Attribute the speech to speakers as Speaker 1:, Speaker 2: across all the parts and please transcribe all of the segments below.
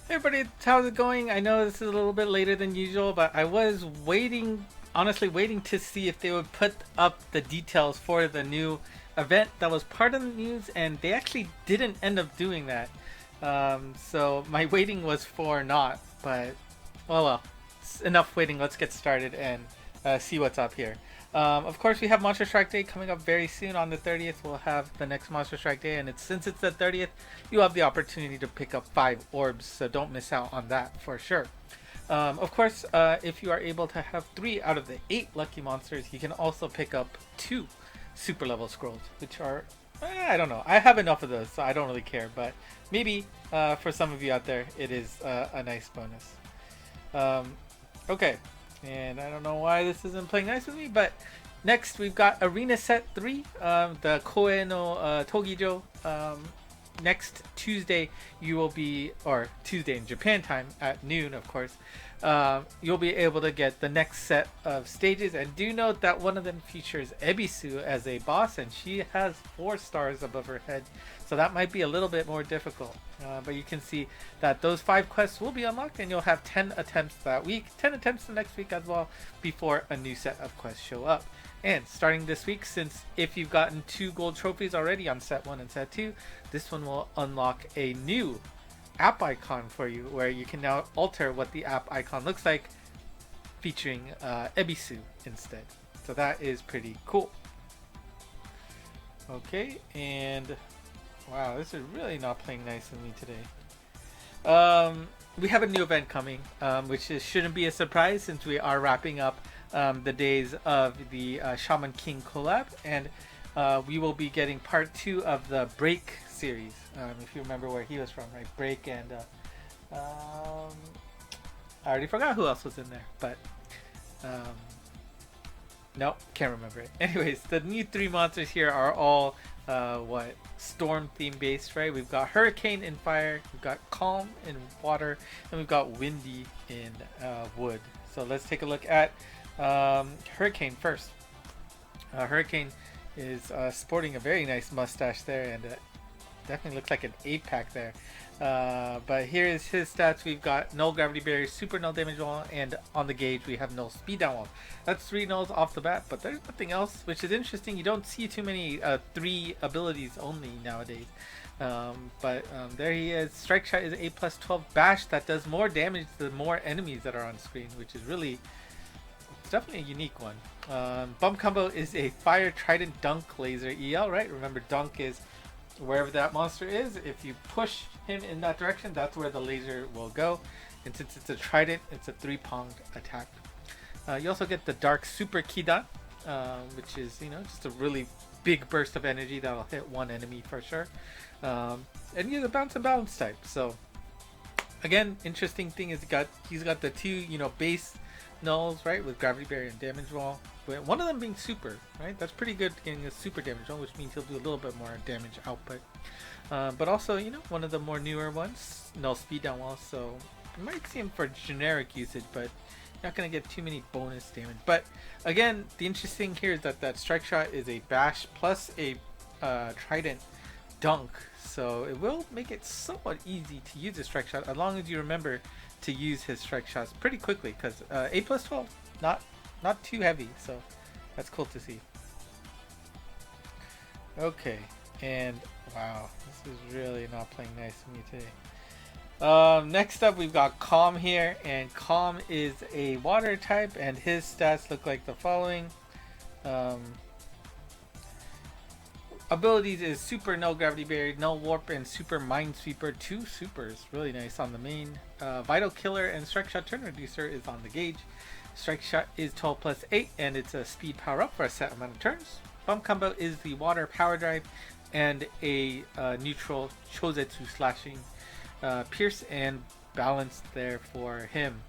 Speaker 1: Hey everybody, how's it going? I know this is a little bit later than usual, but I was waiting, honestly waiting to see if they would put up the details for the new event that was part of the news, and they actually didn't end up doing that. So my waiting was for not, but well, enough waiting. Let's get started and see what's up here. Of course, we have Monster Strike Day coming up very soon on the 30th. We'll have the next Monster Strike Day, and since it's the 30th, you have the opportunity to pick up 5 orbs, so don't miss out on that for sure. Of course, if you are able to have 3 out of the 8 lucky monsters, you can also pick up 2 super level scrolls, which are, I don't know. I have enough of those, so I don't really care, but maybe for some of you out there, it is a nice bonus. Okay, and I don't know why this isn't playing nice with me, but next we've got Arena Set 3, the Koe no Togijo. Next Tuesday, you will be, or Tuesday in Japan time at noon, of course, you'll be able to get the next set of stages. And do note that one of them features Ebisu as a boss, and she has 4 stars above her head, so that might be a little bit more difficult. But you can see that those 5 quests will be unlocked, and you'll have 10 attempts that week, 10 attempts the next week as well, before a new set of quests show up. And starting this week, since if you've gotten 2 gold trophies already on set 1 and set 2, this one will unlock a new app icon for you, where you can now alter what the app icon looks like, featuring Ebisu instead. So that is pretty cool. Okay, and wow, this is really not playing nice with me today. We have a new event coming, which shouldn't be a surprise since we are wrapping up the days of the Shaman King collab, and we will be getting part 2 of the Break series. If you remember where he was from, right? Break and I already forgot who else was in there, but nope, can't remember it. Anyways, the new 3 monsters here are all storm theme based, right? We've got Hurricane in fire, we've got Calm in water, and we've got Windy in wood. So let's take a look at Hurricane first. Hurricane is sporting a very nice mustache there, and definitely looks like an 8-pack there. But here is his stats. We've got null gravity barrier, super null damage wall, and on the gauge we have null speed down wall. That's 3 nulls off the bat, but there's nothing else, which is interesting. You don't see too many 3 abilities only nowadays. But there he is. Strike shot is a +12 bash that does more damage to more enemies that are on screen, which is really, it's definitely a unique one. Bump combo is a fire trident dunk laser EL, right? Remember, dunk is wherever that monster is. If you push him in that direction, that's where the laser will go. And since it's a trident, it's a 3-pronged attack. You also get the dark super Kida, which is, you know, just a really big burst of energy that'll hit one enemy for sure. And he's a bounce and balance type. So again, interesting thing is he's got the 2, you know, base nulls, right, with gravity barrier and damage wall. But one of them being super, right? That's pretty good, getting a super damage wall, which means he'll do a little bit more damage output. But also, you know, one of the more newer ones, null speed down wall. So you might see him for generic usage, but not going to get too many bonus damage. But again, the interesting here is that strike shot is a bash plus a trident dunk, so it will make it somewhat easy to use a strike shot as long as you remember to use his strike shots pretty quickly, because a +12, not too heavy, so that's cool to see. Okay, and wow, this is really not playing nice with me today. Next up, we've got Calm here, and Calm is a water type, and his stats look like the following. Abilities is super null gravity barrier, null warp, and super minesweeper. 2 supers, really nice on the main. Vital killer and strike shot turn reducer is on the gauge. Strike shot is 12 plus 8, and it's a speed power up for a set amount of turns. Bump combo is the water power drive and a neutral Chozetsu slashing. Pierce and balance there for him.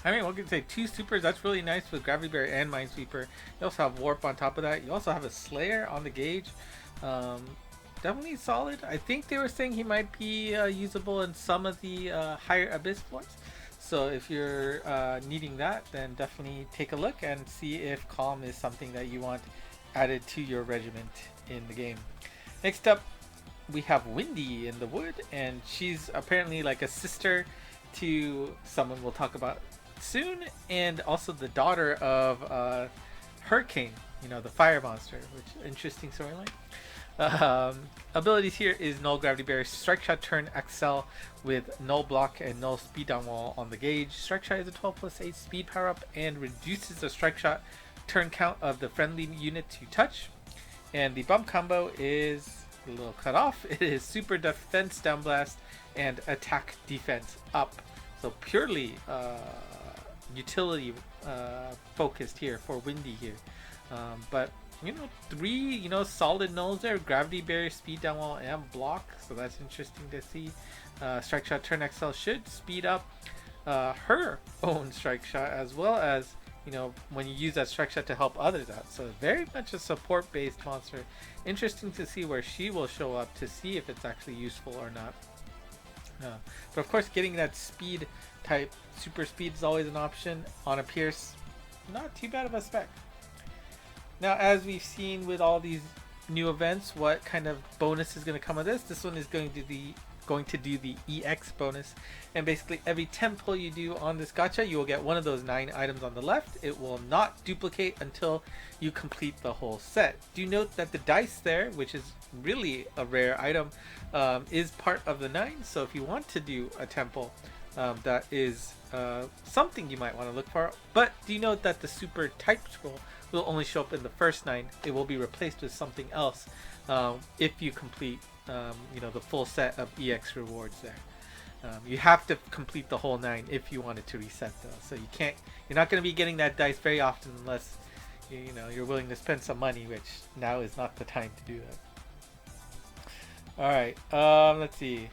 Speaker 1: I mean, what can I say? 2 supers, that's really nice with gravity barrier and minesweeper. You also have warp on top of that. You also have a slayer on the gauge. Definitely solid. I think they were saying he might be usable in some of the higher abyss floors. So if you're needing that, then definitely take a look and see if Calm is something that you want added to your regiment in the game. Next up, we have Wendy in the wood, and she's apparently like a sister to someone we'll talk about soon, and also the daughter of Hurricane, the fire monster, which interesting storyline. Abilities here is null gravity barrier, strike shot, turn, excel with null block and null speed down wall on the gauge. Strike shot is a 12+8 speed power up and reduces the strike shot turn count of the friendly unit to touch. And the bump combo is a little cut off. It is super defense down blast and attack defense up. So purely utility focused here for Wendy here. But 3 solid nulls there: gravity barrier, speed down wall, and block. So that's interesting to see. Strike shot, turn, XL should speed up her own strike shot, as well as when you use that strike shot to help others out. So very much a support based monster. Interesting to see where she will show up, to see if it's actually useful or not. But of course, getting that speed type super speed is always an option on a Pierce. Not too bad of a spec. Now, as we've seen with all these new events, what kind of bonus is going to come of this? This one is going to do the EX bonus, and basically every 10 pull you do on this gacha, you will get one of those 9 items on the left. It will not duplicate until you complete the whole set. Do note that the dice there, which is really a rare item, is part of the 9. So if you want to do a 10 pull, that is something you might want to look for. But do note that the super type scroll will only show up in the first 9. It will be replaced with something else if you complete the full set of EX rewards there. You have to complete the whole 9 if you wanted to reset though. So you're not going to be getting that dice very often unless you're willing to spend some money, which now is not the time to do that. Alright, let's see.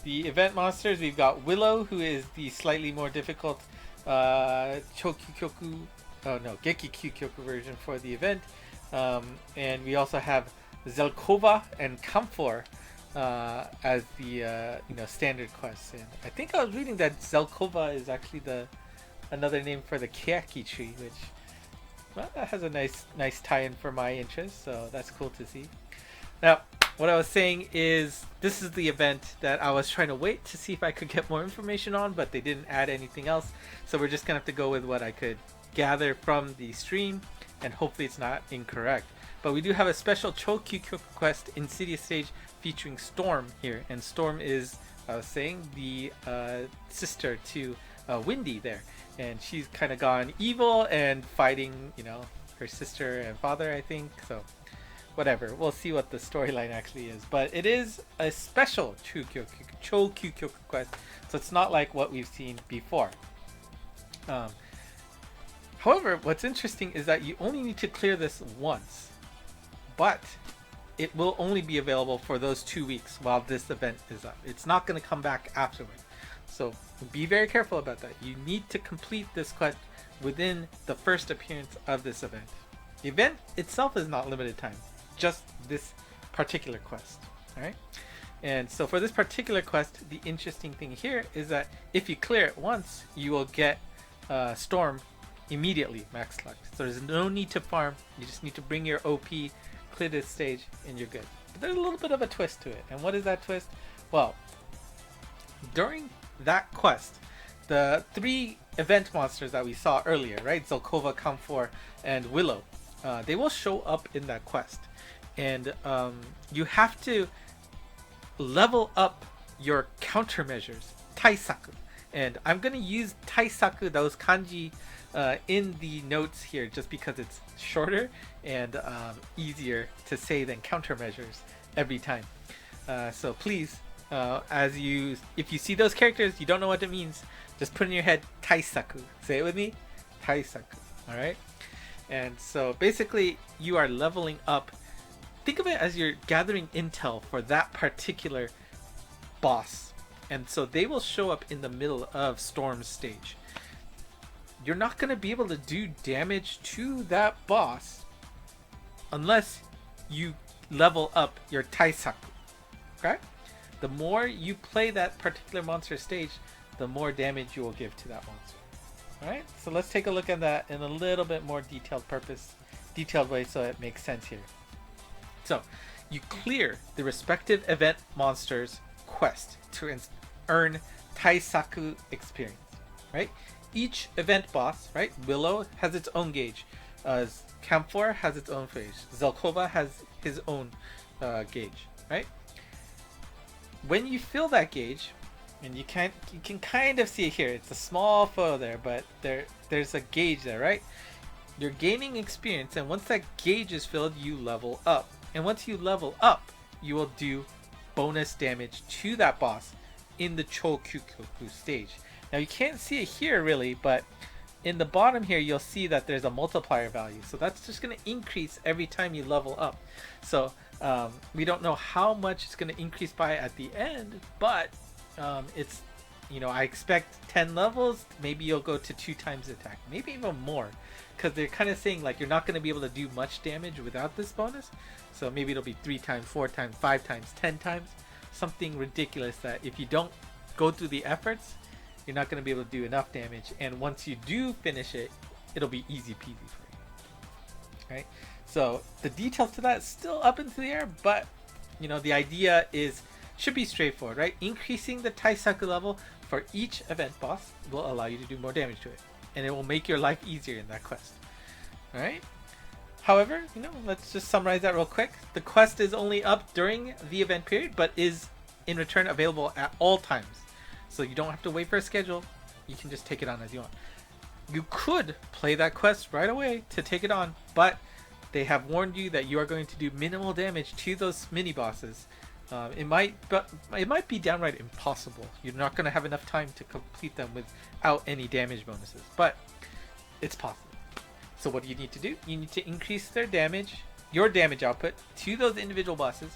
Speaker 1: The event monsters, we've got Willow, who is the slightly more difficult Gekikyoku version for the event. And we also have Zelkova and Camphor as the standard quests. And I think I was reading that Zelkova is actually another name for the Keyaki tree, which that has a nice tie-in for my interest, so that's cool to see. Now, what I was saying is this is the event that I was trying to wait to see if I could get more information on, but they didn't add anything else, so we're just gonna have to go with what I could gather from the stream, and hopefully it's not incorrect. But we do have a special Chokyu quest Insidious stage featuring Storm here, and Storm is, I was saying, the sister to Wendy there, and she's kind of gone evil and fighting her sister and father, I think. So whatever, we'll see what the storyline actually is, but it is a special Chokyu quest, so it's not like what we've seen before. However, what's interesting is that you only need to clear this once, but it will only be available for those 2 weeks while this event is up. It's not going to come back afterward. So be very careful about that. You need to complete this quest within the first appearance of this event. The event itself is not limited time, just this particular quest. Alright? And so for this particular quest, the interesting thing here is that if you clear it once, you will get Storm immediately max luck. So there's no need to farm. You just need to bring your OP, clear this stage, and you're good. But there's a little bit of a twist to it. And what is that twist? Well, during that quest, the 3 event monsters that we saw earlier, right? Zelkova, Camphor, and Willow, they will show up in that quest. And you have to level up your countermeasures, Tai-saku. And I'm going to use Tai-saku, those kanji, in the notes here just because it's shorter and easier to say than countermeasures every time. So please, if you see those characters, you don't know what it means, just put in your head Tai-saku. Say it with me, Tai-saku. All right. And so basically, you are leveling up. Think of it as you're gathering intel for that particular boss, and so they will show up in the middle of Storm's stage. You're not going to be able to do damage to that boss unless you level up your Tai-saku. Okay? The more you play that particular monster stage, the more damage you will give to that monster. Alright, so let's take a look at that in a little bit more detailed way so it makes sense here. So, you clear the respective event monster's quest to earn Tai-saku experience, right? Each event boss, right? Willow has its own gauge. Camphor has its own gauge. Zelkova has his own gauge, right? When you fill that gauge, and you can kind of see it here. It's a small photo there, but there's a gauge there, right? You're gaining experience, and once that gauge is filled, you level up. And once you level up, you will do bonus damage to that boss in the Chokyukoku stage. Now you can't see it here really, but in the bottom here you'll see that there's a multiplier value. So that's just going to increase every time you level up. So we don't know how much it's going to increase by at the end, but it's, you know, I expect 10 levels, maybe you'll go to 2 times attack, maybe even more, because they're kind of saying like you're not going to be able to do much damage without this bonus. So maybe it'll be 3 times, 4 times, 5 times, 10 times, something ridiculous that if you don't go through the efforts, you're not going to be able to do enough damage. And once you do finish it, it'll be easy peasy for you, right? So the details to that is still up into the air, but you know, the idea should be straightforward, right? Increasing the Tai-saku level for each event boss will allow you to do more damage to it, and it will make your life easier in that quest. All right. However, you know, let's just summarize that real quick. The quest is only up during the event period, but is in return available at all times. So you don't have to wait for a schedule. You can just take it on as you want. You could play that quest right away to take it on, but they have warned you that you are going to do minimal damage to those mini bosses. It might be downright impossible. You're not going to have enough time to complete them without any damage bonuses, but it's possible. So what do you need to do? You need to increase their damage, your damage output to those individual bosses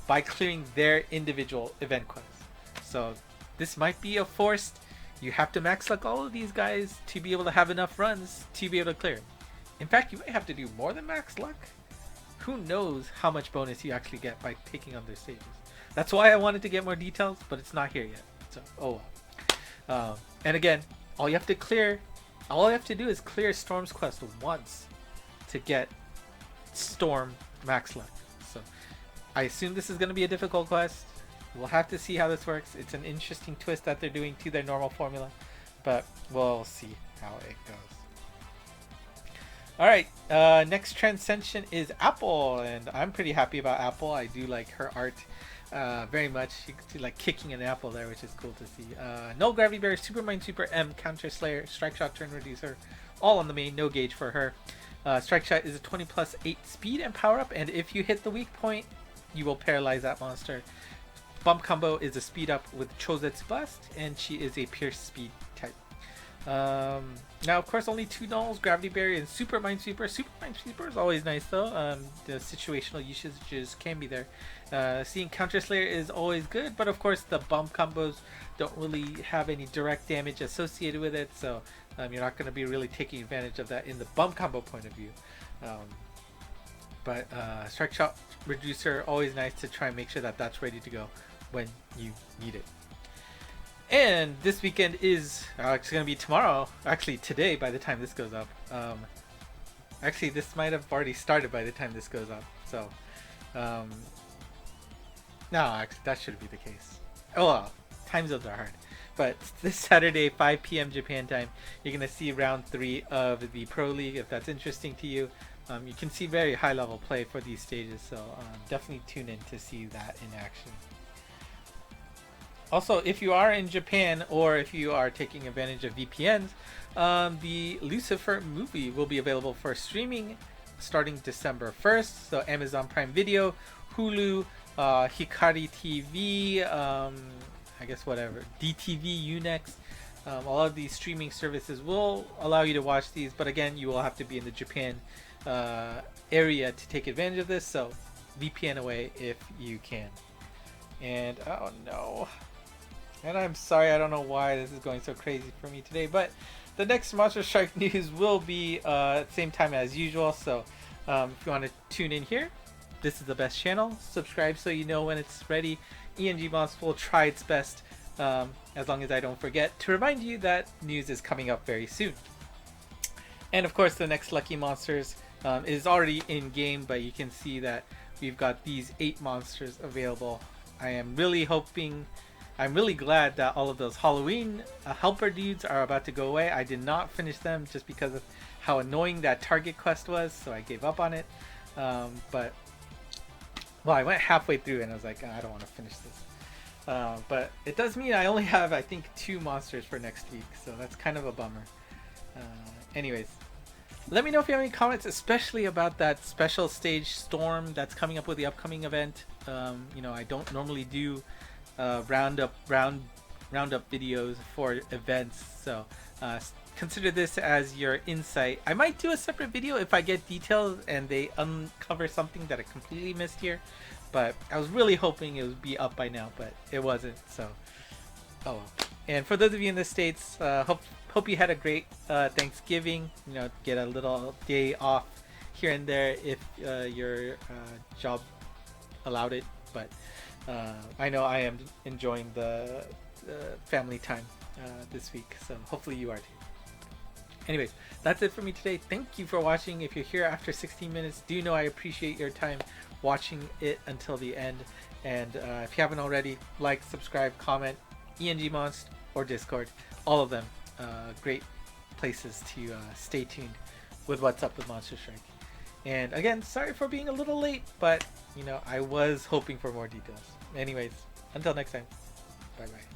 Speaker 1: by clearing their individual event quests. So this might be a forced, you have to max luck all of these guys to be able to have enough runs to be able to clear. In fact, you might have to do more than max luck. Who knows how much bonus you actually get by taking on their stages. That's why I wanted to get more details, but it's not here yet. So, oh well. And again, all you have to do is clear Storm's quest once to get Storm max luck. So I assume this is going to be a difficult quest. We'll have to see how this works. It's an interesting twist that they're doing to their normal formula, but we'll see how it goes. Alright, next Transcension is Apple, and I'm pretty happy about Apple. I do like her art very much. You can see like kicking an apple there, which is cool to see. No Gravity Bear, Super Mind, Super M, Counter Slayer, Strike Shot, Turn Reducer, all on the main, no gauge for her. Strike Shot is a 20+8 speed and power up, and if you hit the weak point, you will paralyze that monster. Bump Combo is a speed up with Chozetsu Blast, and she is a Pierce speed type. Now, of course, only 2 nulls, Gravity Barrier and Super Mind Sweeper. Super Mind Sweeper is always nice, though. The situational usages can be there. Seeing Counter Slayer is always good, but of course, the bump combos don't really have any direct damage associated with it, so you're not going to be really taking advantage of that in the bump combo point of view. But Strike Shot Reducer, always nice to try and make sure that that's ready to go when you need it. And this weekend is it's going to be tomorrow, actually today by the time this goes up. Actually, this might have already started by the time this goes up, so no, actually that shouldn't be the case. Oh well, time zones are hard. But this Saturday, 5 p.m. Japan time, you're going to see round 3 of the Pro League, if that's interesting to you. You can see very high level play for these stages, so definitely tune in to see that in action. Also, if you are in Japan or if you are taking advantage of VPNs, the Lucifer movie will be available for streaming starting December 1st. So Amazon Prime Video, Hulu, Hikari TV, I guess whatever, DTV, Unext. All of these streaming services will allow you to watch these, but again, you will have to be in the Japan area to take advantage of this. So VPN away if you can. And oh no. And I'm sorry, I don't know why this is going so crazy for me today, but the next Monster Strike news will be at the same time as usual. So if you want to tune in here, this is the best channel. Subscribe so you know when it's ready. ENG Monst will try its best, as long as I don't forget, to remind you that news is coming up very soon. And of course, the next Lucky Monsters is already in game, but you can see that we've got these 8 monsters available. I am really hoping, I'm really glad that all of those Halloween helper dudes are about to go away. I did not finish them just because of how annoying that target quest was, so I gave up on it. But well, I went halfway through and I was like, I don't want to finish this. But it does mean I only have, I think, 2 monsters for next week, so that's kind of a bummer. Anyways, let me know if you have any comments, especially about that special stage storm that's coming up with the upcoming event. You know, I don't normally do roundup videos for events, so consider this as your insight. I might do a separate video if I get details and they uncover something that I completely missed here, but I was really hoping it would be up by now, but it wasn't, so oh well. And for those of you in the States, hope you had a great Thanksgiving. You know, get a little day off here and there if your job allowed it, but I know I am enjoying the family time this week, so hopefully you are too. Anyways, that's it for me today. Thank you for watching. If you're here after 16 minutes, do know I appreciate your time watching it until the end. And if you haven't already, like, subscribe, comment, ENG Monst, or Discord. All of them great places to stay tuned with what's up with Monster Strike. And again, sorry for being a little late, but you know, I was hoping for more details. Anyways, until next time, bye bye.